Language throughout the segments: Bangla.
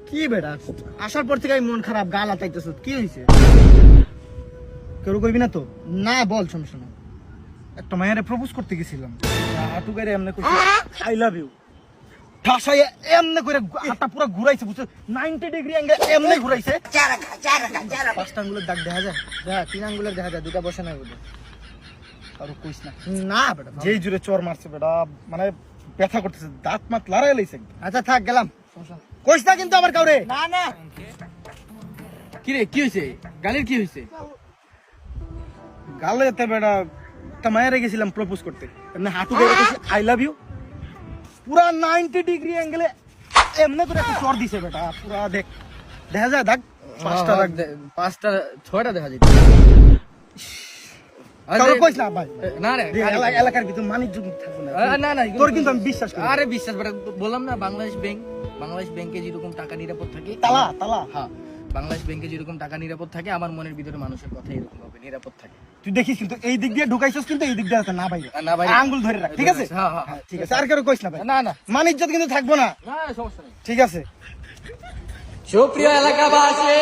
কি বেটা আসার পর থেকে মন খারাপ গাল আতাইতেছ কি হইছে কেউ কইবি না তো? না বল সমস্যা না একটা মায়েরে প্রপোজ করতে গেছিলাম, হাঁটু গাড়ি এমনি কইছে আই লাভ ইউ, ঠাসাই এমনি করে হাতটা পুরো ঘুরাইছে, বুঝছো 90 ডিগ্রি অ্যাঙ্গেল এমনি ঘুরাইছে। পাঁচটা আঙ্গুলের দাগ দেখা যায় দেখা 3 আঙ্গুলের দেখা যায় দুটা বসে নাই বলে আর কইস না, না বেটা যেই জুড়ে চর মারছে বেটা, মানে ব্যথা করতেছে, দাঁত মাত লড়াই লাইছে। আচ্ছা থাক গেলাম সমস্যা না। কইস না কিন্তু আবার কাউরে। না না কি রে কি হইছে গালির কি হইছে গালেতে বেটা একটা মায়েরে গেছিলাম প্রপোজ করতে, এমনি হাঁটু গাড়ি কইছে আই লাভ ইউ, পুরা 90 ডিগ্রি অ্যাঙ্গেলে এমনি করে একটা চর দিছে বেটা, পুরা দেখ দেখা যায় দাগ, পাঁচটা দাগ। পাঁচটা ছয়টা দেখা যায় কারো কইস না ভাই, না রে এলাকার ভিতর মানিক যদি থাকবে না, না না তোর কিন্তু আমি বিশ্বাস করি। আরে বিশ্বাস বেটা বললাম না বাংলাদেশ ব্যাংকে যেরকম টাকা নিরাপদ থাকে তালা তালা হ্যাঁ বাংলাদেশ ব্যাংকে যেরকম টাকা নিরাপদ থাকে আমার মনের ভিতরে মানুষের কথা এরকম ভাবে নিরাপদ থাকে। তুই দেখিস কিন্তু এই দিক দিয়ে ঢুকাইছিস, কিন্তু এই দিক দিয়ে আছে না বাইরে, না বাইরে। আঙ্গুল ধরে রাখ, ঠিক আছে? হ্যাঁ হ্যাঁ হ্যাঁ, ঠিক আছে, আর কারো কইস না ভাই, না না মানিক যদি কিন্তু থাকবো না, না সমস্যা নেই। ঠিক আছে? সুপ্রিয় এলাকাবাসী,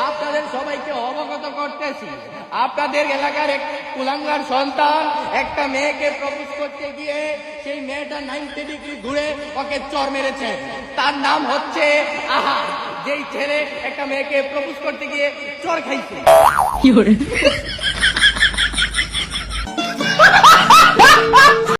আপনাদের সবাইকে অবগত করতেছি আপনাদের এলাকার এক কুলাঙ্গার সন্তান একটা মেয়েকে প্রপোজ করতে গিয়ে সেই মেয়েটা 90 ডিগ্রি ঘুরে ওকে চর মেরেছে। তার নাম হচ্ছে আহা, যেই ছেলে একটা মেয়েকে প্রপোজ করতে গিয়ে চর খাইছে।